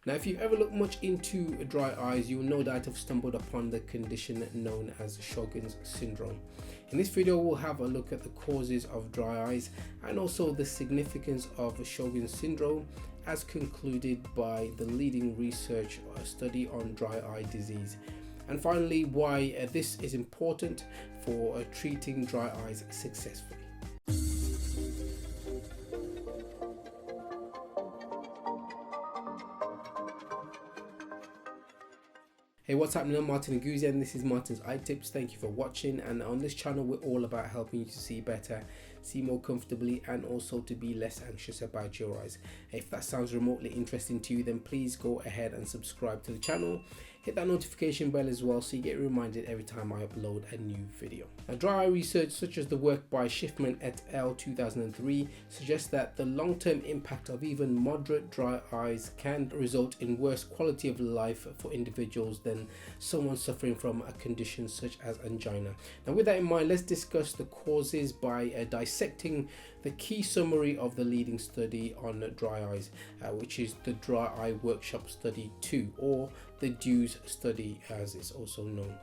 Now, if you've ever looked much into dry eyes, you'll no doubt have stumbled upon the condition known as Sjogren's syndrome. In this video, we'll have a look at the causes of dry eyes and also the significance of Sjogren's syndrome as concluded by the leading research study on dry eye disease. And finally, why this is important for treating dry eyes successfully. Hey, what's happening? I'm Martin Oguzie and this is Martin's Eye Tips. Thank you for watching, and on this channel we're all about helping you to see better, see more comfortably, and also to be less anxious about your eyes. If that sounds remotely interesting to you, then please go ahead and subscribe to the channel. Hit that notification bell as well so you get reminded every time I upload a new video. Now, dry eye research such as the work by Schiffman et al. 2003 suggests that the long-term impact of even moderate dry eyes can result in worse quality of life for individuals than someone suffering from a condition such as angina. Now, with that in mind, let's discuss the causes by dissecting the key summary of the leading study on dry eyes, which is the Dry Eye Workshop Study 2, or the DEWS study as it's also known.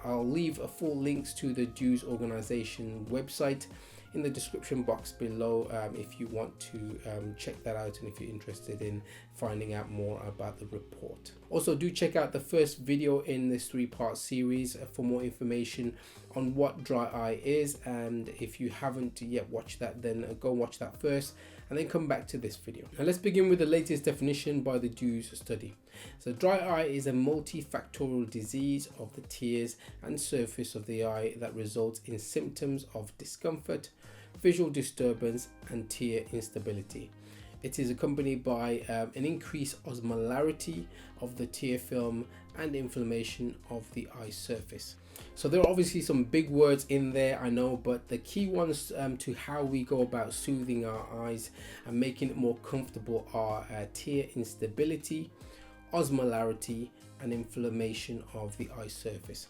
I'll leave full links to the DEWS organization website in the description box below if you want to check that out and if you're interested in finding out more about the report. Also, do check out the first video in this three-part series for more information on what dry eye is, and if you haven't yet watched that, then go watch that first and then come back to this video. Now let's begin with the latest definition by the DEWS study. So dry eye is a multifactorial disease of the tears and surface of the eye that results in symptoms of discomfort, visual disturbance, and tear instability. It is accompanied by an increased osmolarity of the tear film and inflammation of the eye surface. So there are obviously some big words in there, I know, but the key ones to how we go about soothing our eyes and making it more comfortable are tear instability, osmolarity, and inflammation of the eye surface.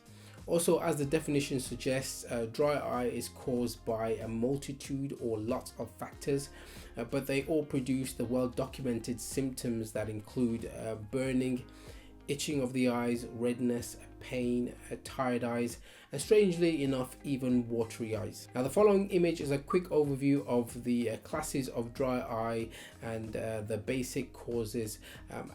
Also, as the definition suggests, dry eye is caused by a multitude or lots of factors, but they all produce the well-documented symptoms that include burning, itching of the eyes, redness, pain, tired eyes, and strangely enough, even watery eyes. Now, the following image is a quick overview of the classes of dry eye and the basic causes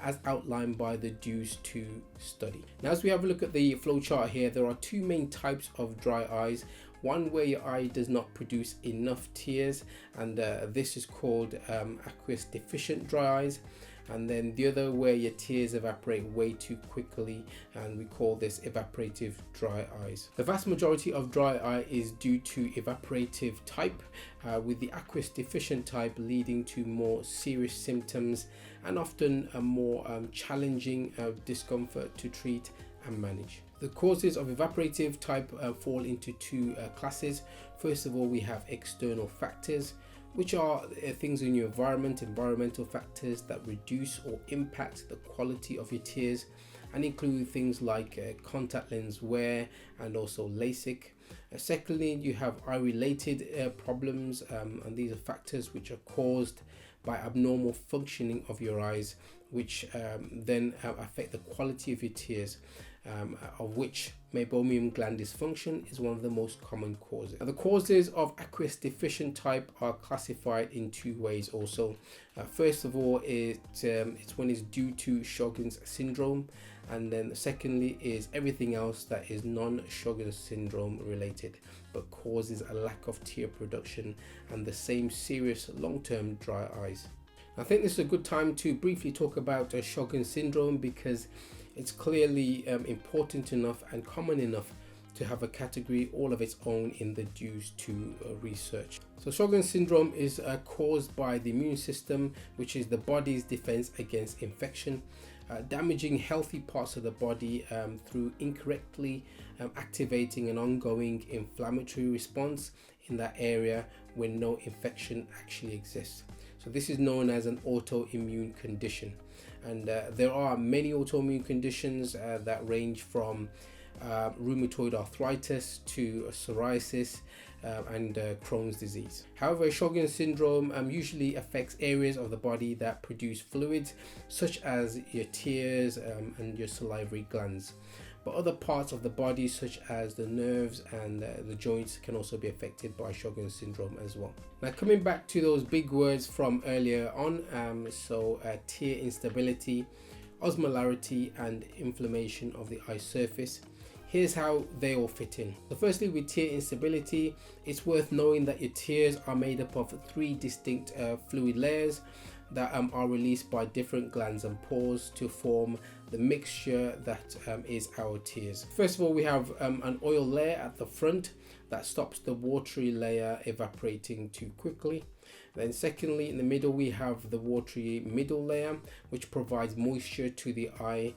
as outlined by the DEWS II study. Now, as we have a look at the flowchart here, there are two main types of dry eyes. One where your eye does not produce enough tears, and this is called aqueous deficient dry eyes. And then the other where your tears evaporate way too quickly, and we call this evaporative dry eyes. The vast majority of dry eye is due to evaporative type, with the aqueous deficient type leading to more serious symptoms and often a more challenging discomfort to treat and manage. The causes of evaporative type fall into two classes. First of all, we have external factors, which are things in your environmental factors that reduce or impact the quality of your tears, and include things like contact lens wear and also LASIK. Secondly, you have eye-related problems, and these are factors which are caused by abnormal functioning of your eyes, which then affect the quality of your tears, of which meibomian gland dysfunction is one of the most common causes. Now, the causes of aqueous deficient type are classified in two ways also. First of all, it's when it's due to Sjogren's syndrome, and then secondly is everything else that is non-Sjogren's syndrome related but causes a lack of tear production and the same serious long-term dry eyes. I think this is a good time to briefly talk about Sjogren's syndrome, because it's clearly important enough and common enough to have a category all of its own in the DEWS II research. So Sjogren's syndrome is caused by the immune system, which is the body's defense against infection, damaging healthy parts of the body through incorrectly activating an ongoing inflammatory response in that area when no infection actually exists. So this is known as an autoimmune condition, and there are many autoimmune conditions that range from rheumatoid arthritis to psoriasis, and Crohn's disease. However, Sjogren syndrome usually affects areas of the body that produce fluids such as your tears and your salivary glands. But other parts of the body such as the nerves and the joints can also be affected by Sjogren syndrome as well. Now coming back to those big words from earlier on, tear instability, osmolarity and inflammation of the eye surface. Here's how they all fit in. So firstly, with tear instability, it's worth knowing that your tears are made up of 3 distinct fluid layers that are released by different glands and pores to form the mixture that is our tears. First of all, we have an oil layer at the front that stops the watery layer evaporating too quickly. Then secondly, in the middle we have the watery middle layer, which provides moisture to the eye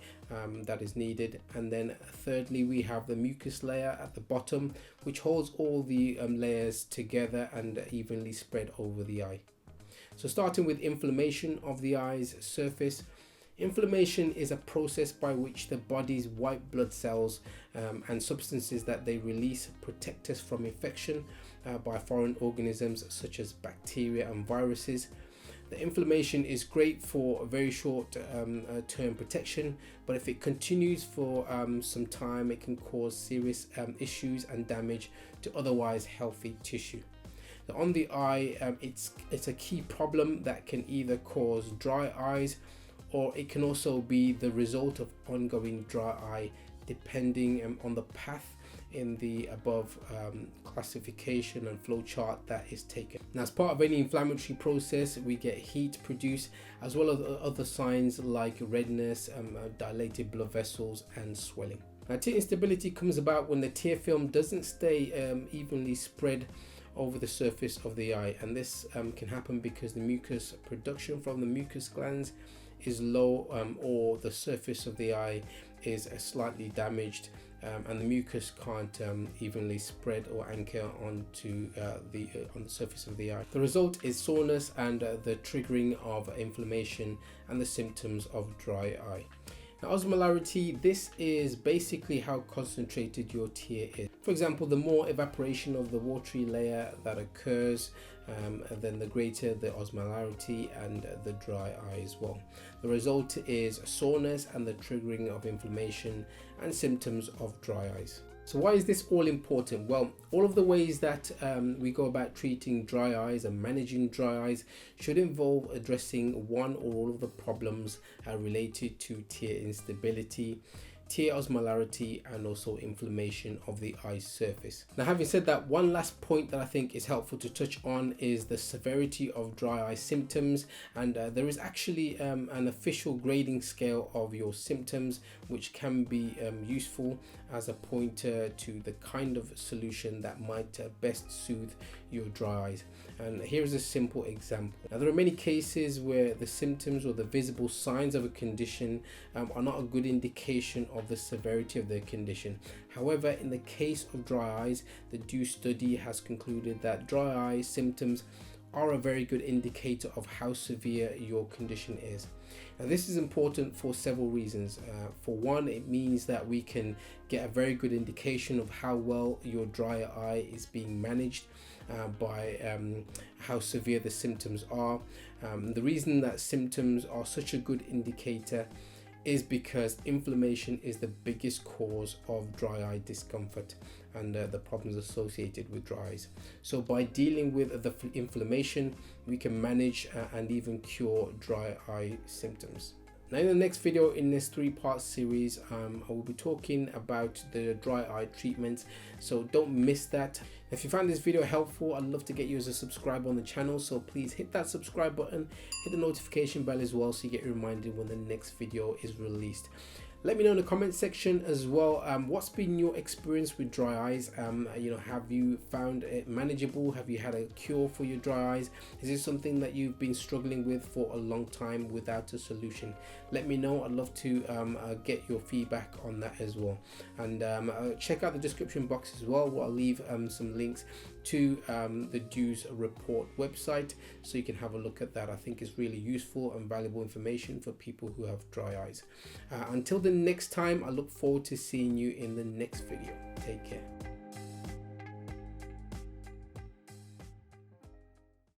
that is needed. And then thirdly, we have the mucus layer at the bottom, which holds all the layers together and evenly spread over the eye. So starting with inflammation of the eye's surface. Inflammation is a process by which the body's white blood cells and substances that they release protect us from infection by foreign organisms such as bacteria and viruses. The inflammation is great for a very short term protection, but if it continues for some time, it can cause serious issues and damage to otherwise healthy tissue. On the eye, it's a key problem that can either cause dry eyes, or it can also be the result of ongoing dry eye, depending on the path in the above classification and flow chart that is taken. Now, as part of any inflammatory process, we get heat produced, as well as other signs like redness, dilated blood vessels and swelling. Now, tear instability comes about when the tear film doesn't stay evenly spread over the surface of the eye, and this can happen because the mucus production from the mucus glands is low, or the surface of the eye is slightly damaged, and the mucus can't evenly spread or anchor onto on the surface of the eye. The result is soreness and the triggering of inflammation and the symptoms of dry eye. Now, osmolarity, this is basically how concentrated your tear is. For example, the more evaporation of the watery layer that occurs, then the greater the osmolarity and the dry eye as well. The result is soreness and the triggering of inflammation and symptoms of dry eyes. So why is this all important? Well, all of the ways that we go about treating dry eyes and managing dry eyes should involve addressing one or all of the problems related to tear instability, tear osmolarity and also inflammation of the eye surface. Now, having said that, one last point that I think is helpful to touch on is the severity of dry eye symptoms, and there is actually an official grading scale of your symptoms which can be useful as a pointer to the kind of solution that might best soothe your dry eyes. And here is a simple example. Now, there are many cases where the symptoms or the visible signs of a condition are not a good indication of the severity of the condition. However, in the case of dry eyes, the DEWS study has concluded that dry eye symptoms are a very good indicator of how severe your condition is. Now, this is important for several reasons. For one, it means that we can get a very good indication of how well your dry eye is being managed by how severe the symptoms are. The reason that symptoms are such a good indicator is because inflammation is the biggest cause of dry eye discomfort and the problems associated with dry eyes. So by dealing with the inflammation, we can manage and even cure dry eye symptoms. Now, in the next video in this 3-part series, I will be talking about the dry eye treatments, so don't miss that. If you found this video helpful, I'd love to get you as a subscriber on the channel, so please hit that subscribe button, hit the notification bell as well so you get reminded when the next video is released. Let me know in the comment section as well, what's been your experience with dry eyes. Have you found it manageable? Have you had a cure for your dry eyes? Is this something that you've been struggling with for a long time without a solution? Let me know. I'd love to get your feedback on that as well. And check out the description box as well, where I'll leave some links to the DEWS report website, so you can have a look at that. I think it's really useful and valuable information for people who have dry eyes. Until the next time, I look forward to seeing you in the next video. Take care.